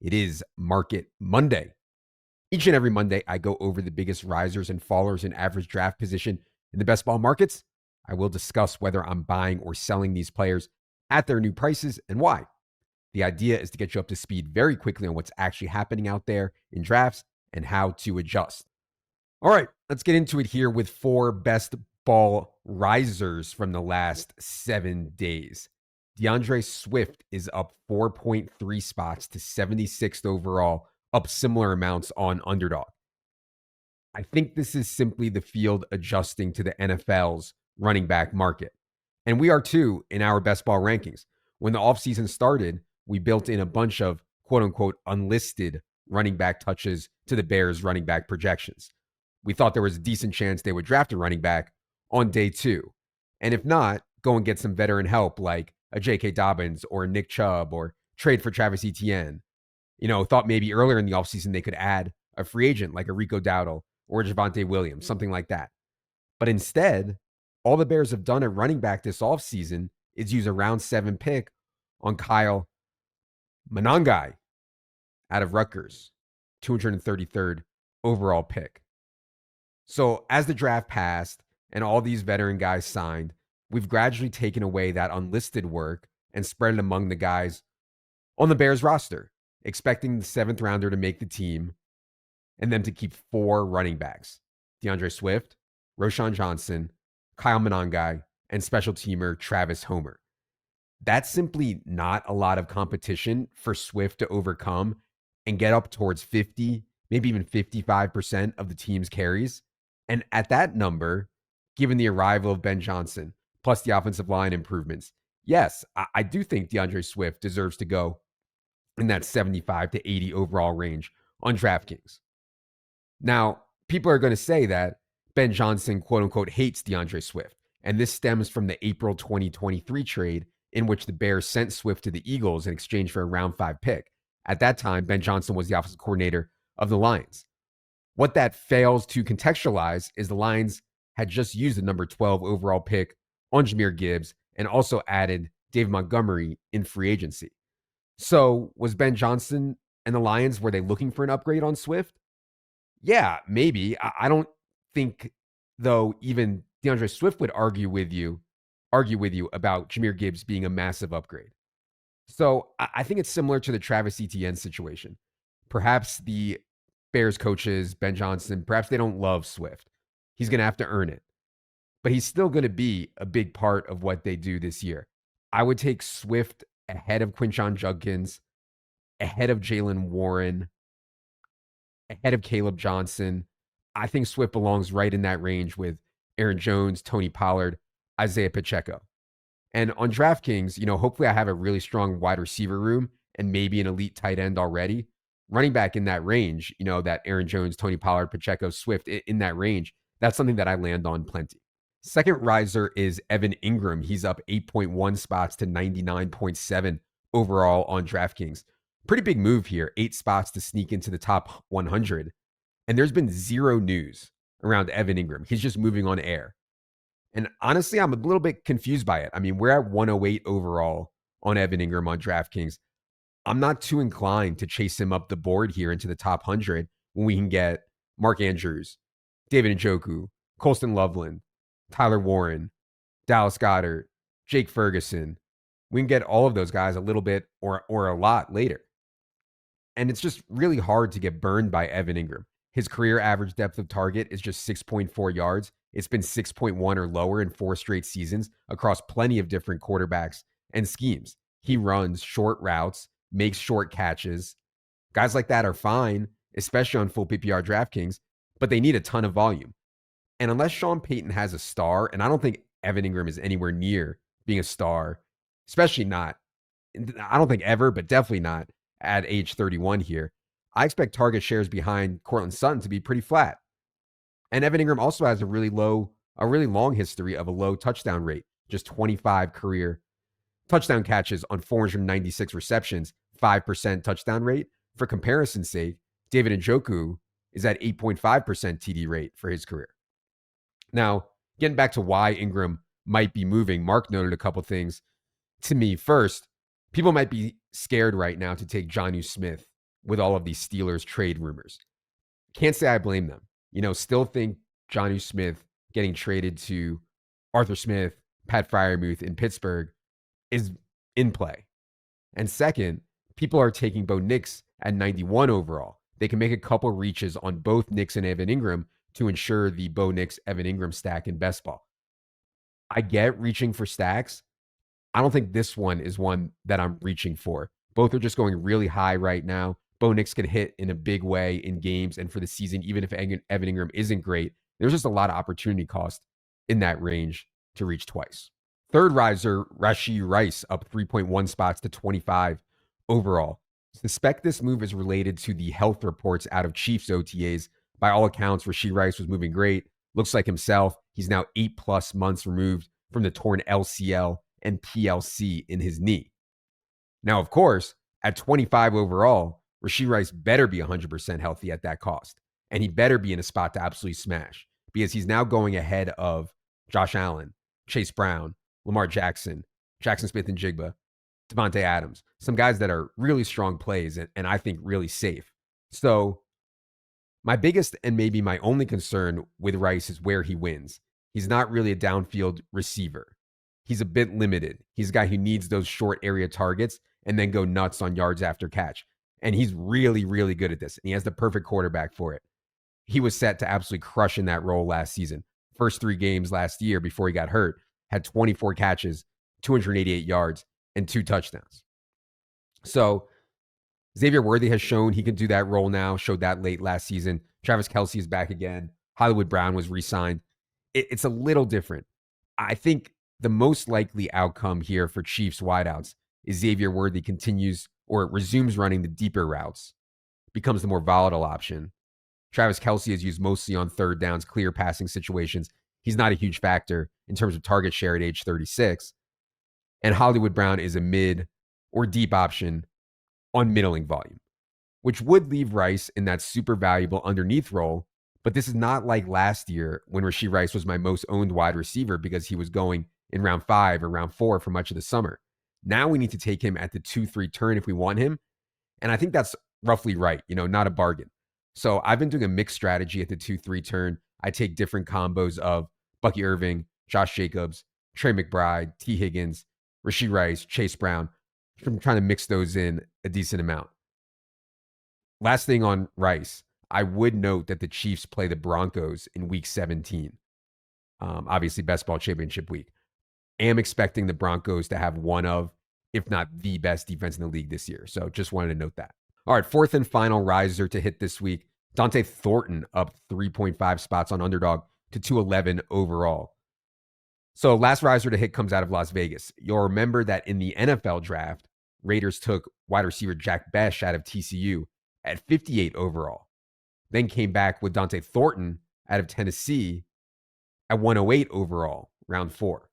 It is Market Monday. Each and every Monday, I go over the biggest risers and fallers in average draft position in the best ball markets. I will discuss whether I'm buying or selling these players at their new prices and why. The idea is to get you up to speed very quickly on what's actually happening out there in drafts and how to adjust. All right, let's get into it here with 4 best ball risers from the last 7 days. DeAndre Swift is up 4.3 spots to 76th overall, up similar amounts on Underdog. I think this is simply the field adjusting to the NFL's running back market. And we are too in our best ball rankings. When the offseason started, we built in a bunch of quote unquote unlisted running back touches to the Bears running back projections. We thought there was a decent chance they would draft a running back on day 2. And if not, go and get some veteran help like a J.K. Dobbins or a Nick Chubb or trade for Travis Etienne. Thought maybe earlier in the offseason they could add a free agent like a Rico Dowdle or Javonte Williams, something like that. But instead, all the Bears have done at running back this offseason is use a round 7 pick on Kyle Monangai out of Rutgers, 233rd overall pick. So as the draft passed and all these veteran guys signed, we've gradually taken away that unlisted work and spread it among the guys on the Bears roster, expecting the 7th rounder to make the team and them to keep 4 running backs: DeAndre Swift, Roschon Johnson, Kyle Monangai, and special teamer Travis Homer. That's simply not a lot of competition for Swift to overcome and get up towards 50, maybe even 55% of the team's carries. And at that number, given the arrival of Ben Johnson, plus the offensive line improvements, yes, I do think DeAndre Swift deserves to go in that 75 to 80 overall range on DraftKings. Now, people are going to say that Ben Johnson, quote unquote, hates DeAndre Swift. And this stems from the April 2023 trade in which the Bears sent Swift to the Eagles in exchange for a round 5 pick. At that time, Ben Johnson was the offensive coordinator of the Lions. What that fails to contextualize is the Lions had just used the number 12 overall pick on Jahmyr Gibbs and also added David Montgomery in free agency. So was Ben Johnson and the Lions, were they looking for an upgrade on Swift? Yeah, maybe. I don't think, though, even DeAndre Swift would argue with you about Jahmyr Gibbs being a massive upgrade. So I think it's similar to the Travis Etienne situation. Perhaps the Bears coaches, Ben Johnson, perhaps they don't love Swift. He's going to have to earn it. But he's still going to be a big part of what they do this year. I would take Swift ahead of Quinshon Judkins, ahead of Jaylen Warren, ahead of Caleb Johnson. I think Swift belongs right in that range with Aaron Jones, Tony Pollard, Isaiah Pacheco. And on DraftKings, hopefully I have a really strong wide receiver room and maybe an elite tight end already. Running back in that range, that Aaron Jones, Tony Pollard, Pacheco, Swift in that range, that's something that I land on plenty. Second riser is Evan Ingram. He's up 8.1 spots to 99.7 overall on DraftKings. Pretty big move here, 8 spots to sneak into the top 100. And there's been zero news around Evan Ingram. He's just moving on air. And honestly, I'm a little bit confused by it. I mean, we're at 108 overall on Evan Ingram on DraftKings. I'm not too inclined to chase him up the board here into the top 100 when we can get Mark Andrews, David Njoku, Colston Loveland, Tyler Warren, Dallas Goedert, Jake Ferguson. We can get all of those guys a little bit or a lot later. And it's just really hard to get burned by Evan Ingram. His career average depth of target is just 6.4 yards. It's been 6.1 or lower in 4 straight seasons across plenty of different quarterbacks and schemes. He runs short routes, makes short catches. Guys like that are fine, especially on full PPR DraftKings, but they need a ton of volume. And unless Sean Payton has a star, and I don't think Evan Ingram is anywhere near being a star, especially not, I don't think ever, but definitely not at age 31 here, I expect target shares behind Courtland Sutton to be pretty flat. And Evan Ingram also has a really long history of a low touchdown rate, just 25 career touchdown catches on 496 receptions, 5% touchdown rate. For comparison's sake, David Njoku is at 8.5% TD rate for his career. Now, getting back to why Ingram might be moving, Mark noted a couple things to me. First, people might be scared right now to take Jonnu Smith with all of these Steelers trade rumors. Can't say I blame them. Still think Jonnu Smith getting traded to Arthur Smith, Pat Freiermuth in Pittsburgh is in play. And second, people are taking Bo Nix at 91 overall. They can make a couple reaches on both Nix and Evan Ingram to ensure the Bo Nix, Evan Ingram stack in best ball. I get reaching for stacks. I don't think this one is one that I'm reaching for. Both are just going really high right now. Bo Nix can hit in a big way in games and for the season, even if Evan Ingram isn't great. There's just a lot of opportunity cost in that range to reach twice. Third riser, Rasheed Rice, up 3.1 spots to 25 overall. Suspect this move is related to the health reports out of Chiefs OTAs. By all accounts, Rasheed Rice was moving great. Looks like himself. He's now 8+ months removed from the torn LCL and PLC in his knee. Now, of course, at 25 overall, Rasheed Rice better be 100% healthy at that cost. And he better be in a spot to absolutely smash because he's now going ahead of Josh Allen, Chase Brown, Lamar Jackson, Jackson Smith-Njigba, Devontae Adams, some guys that are really strong plays and I think really safe. So my biggest and maybe my only concern with Rice is where he wins. He's not really a downfield receiver. He's a bit limited. He's a guy who needs those short area targets and then go nuts on yards after catch. And he's really, really good at this. And he has the perfect quarterback for it. He was set to absolutely crush in that role last season. First 3 games last year before he got hurt, had 24 catches, 288 yards, and 2 touchdowns. So Xavier Worthy has shown he can do that role now, showed that late last season. Travis Kelce is back again. Hollywood Brown was re-signed. It's a little different. I think the most likely outcome here for Chiefs wideouts is Xavier Worthy continues or resumes running the deeper routes, becomes the more volatile option. Travis Kelce is used mostly on third downs, clear passing situations. He's not a huge factor in terms of target share at age 36. And Hollywood Brown is a mid or deep option on middling volume, which would leave Rice in that super valuable underneath role. But this is not like last year when Rasheed Rice was my most owned wide receiver because he was going in round 5 or round 4 for much of the summer. Now we need to take him at the 2-3 turn if we want him. And I think that's roughly right, not a bargain. So I've been doing a mixed strategy at the 2-3 turn. I take different combos of Bucky Irving, Josh Jacobs, Trey McBride, T. Higgins, Rasheed Rice, Chase Brown. I'm trying to mix those in a decent amount. Last thing on Rice, I would note that the Chiefs play the Broncos in week 17. Obviously, best ball championship week. Am expecting the Broncos to have one of, if not the best defense in the league this year. So just wanted to note that. All right, fourth and final riser to hit this week. Dante Thornton up 3.5 spots on Underdog to 211 overall. So last riser to hit comes out of Las Vegas. You'll remember that in the NFL draft, Raiders took wide receiver Jack Besh out of TCU at 58 overall. Then came back with Dante Thornton out of Tennessee at 108 overall, round 4.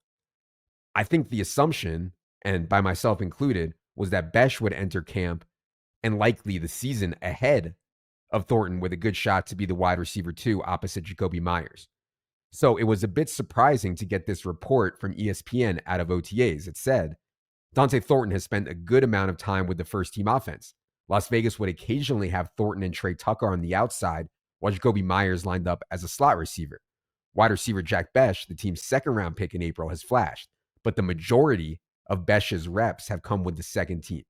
I think the assumption, and by myself included, was that Besh would enter camp and likely the season ahead of Thornton with a good shot to be the wide receiver 2 opposite Jakobi Meyers. So it was a bit surprising to get this report from ESPN out of OTAs. It said, Dante Thornton has spent a good amount of time with the first team offense. Las Vegas would occasionally have Thornton and Trey Tucker on the outside while Jakobi Meyers lined up as a slot receiver. Wide receiver Jack Besh, the team's second round pick in April, has flashed, but the majority of Besh's reps have come with the second team.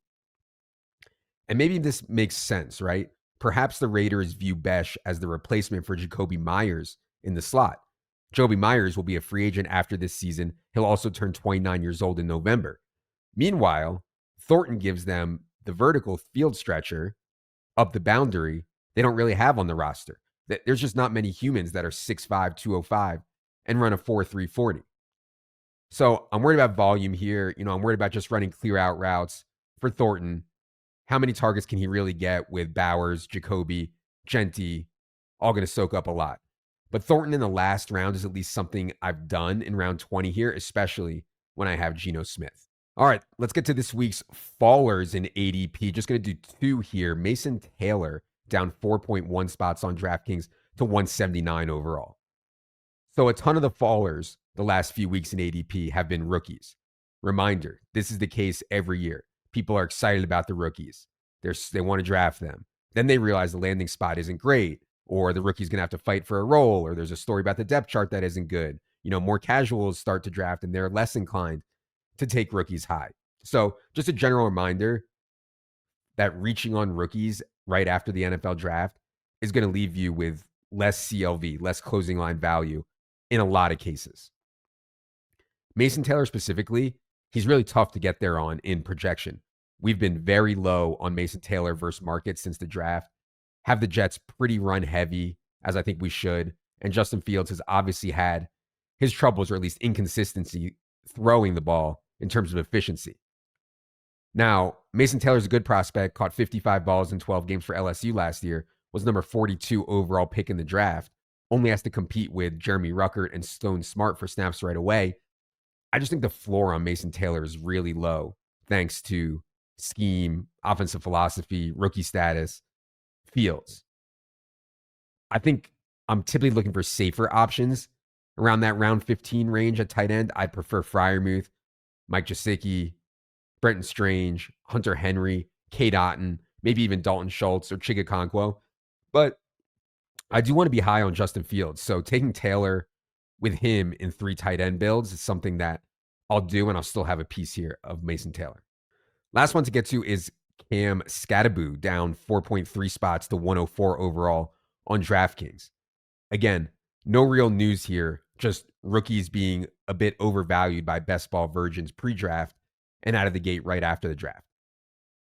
And maybe this makes sense, right? Perhaps the Raiders view Besh as the replacement for Jakobi Meyers in the slot. Jakobi Meyers will be a free agent after this season. He'll also turn 29 years old in November. Meanwhile, Thornton gives them the vertical field stretcher up the boundary they don't really have on the roster. There's just not many humans that are 6'5", 205 and run a 4.3 40. So I'm worried about volume here. I'm worried about just running clear out routes for Thornton. How many targets can he really get with Bowers, Jacoby, Genty, all going to soak up a lot. But Thornton in the last round is at least something I've done in round 20 here, especially when I have Geno Smith. All right, let's get to this week's fallers in ADP. Just going to do 2 here. Mason Taylor down 4.1 spots on DraftKings to 179 overall. So a ton of the fallers the last few weeks in ADP have been rookies. Reminder, this is the case every year. People are excited about the rookies. They want to draft them. Then they realize the landing spot isn't great, or the rookie's going to have to fight for a role, or there's a story about the depth chart that isn't good. More casuals start to draft and they're less inclined to take rookies high. So, just a general reminder that reaching on rookies right after the NFL draft is going to leave you with less CLV, less closing line value in a lot of cases. Mason Taylor specifically, he's really tough to get there on in projection. We've been very low on Mason Taylor versus market since the draft. Have the Jets pretty run heavy, as I think we should. And Justin Fields has obviously had his troubles, or at least inconsistency, throwing the ball in terms of efficiency. Now, Mason Taylor's a good prospect, caught 55 balls in 12 games for LSU last year, was number 42 overall pick in the draft, only has to compete with Jeremy Ruckert and Stone Smart for snaps right away. I just think the floor on Mason Taylor is really low, thanks to scheme, offensive philosophy, rookie status, Fields. I think I'm typically looking for safer options around that round 15 range at tight end. I prefer Freiermuth, Mike Gesicki, Brenton Strange, Hunter Henry, Cade Otton, maybe even Dalton Schultz or Chigakonkwo. But I do want to be high on Justin Fields. So taking Taylor with him in 3 tight end builds is something that I'll do, and I'll still have a piece here of Mason Taylor. Last one to get to is Cam Scataboo, down 4.3 spots to 104 overall on DraftKings. Again, no real news here, just rookies being a bit overvalued by best ball virgins pre-draft and out of the gate right after the draft.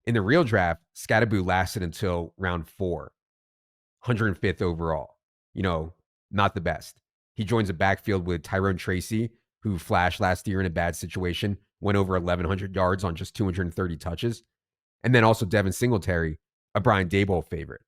In the real draft, Scataboo lasted until round 4, 105th overall. Not the best. He joins a backfield with Tyrone Tracy, who flashed last year in a bad situation, went over 1,100 yards on just 230 touches. And then also Devin Singletary, a Brian Daboll favorite.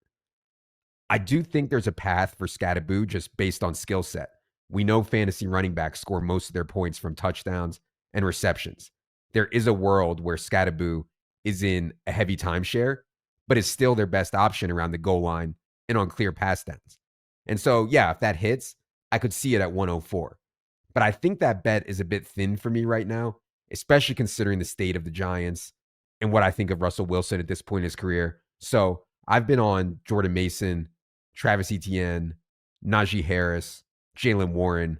I do think there's a path for Scataboo just based on skill set. We know fantasy running backs score most of their points from touchdowns and receptions. There is a world where Scataboo is in a heavy timeshare, but is still their best option around the goal line and on clear pass downs. And so, yeah, if that hits, I could see it at 104. But I think that bet is a bit thin for me right now, especially considering the state of the Giants and what I think of Russell Wilson at this point in his career. So I've been on Jordan Mason, Travis Etienne, Najee Harris, Jaylen Warren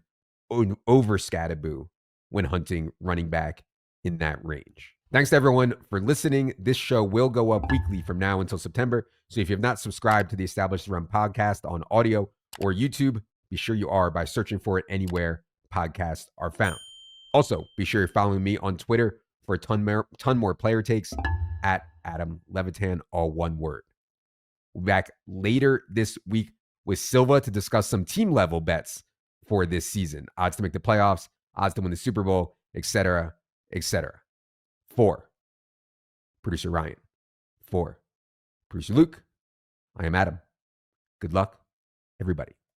over Scataboo when hunting running back in that range. Thanks to everyone for listening. This show will go up weekly from now until September. So if you have not subscribed to the Established Run podcast on audio or YouTube, be sure you are by searching for it anywhere podcasts are found. Also, be sure you're following me on Twitter for a ton more player takes at Adam Levitan, all one word. We'll be back later this week with Silva to discuss some team level bets for this season. Odds to make the playoffs, odds to win the Super Bowl, etc., etc. For producer Ryan, for producer Luke, I am Adam. Good luck, everybody.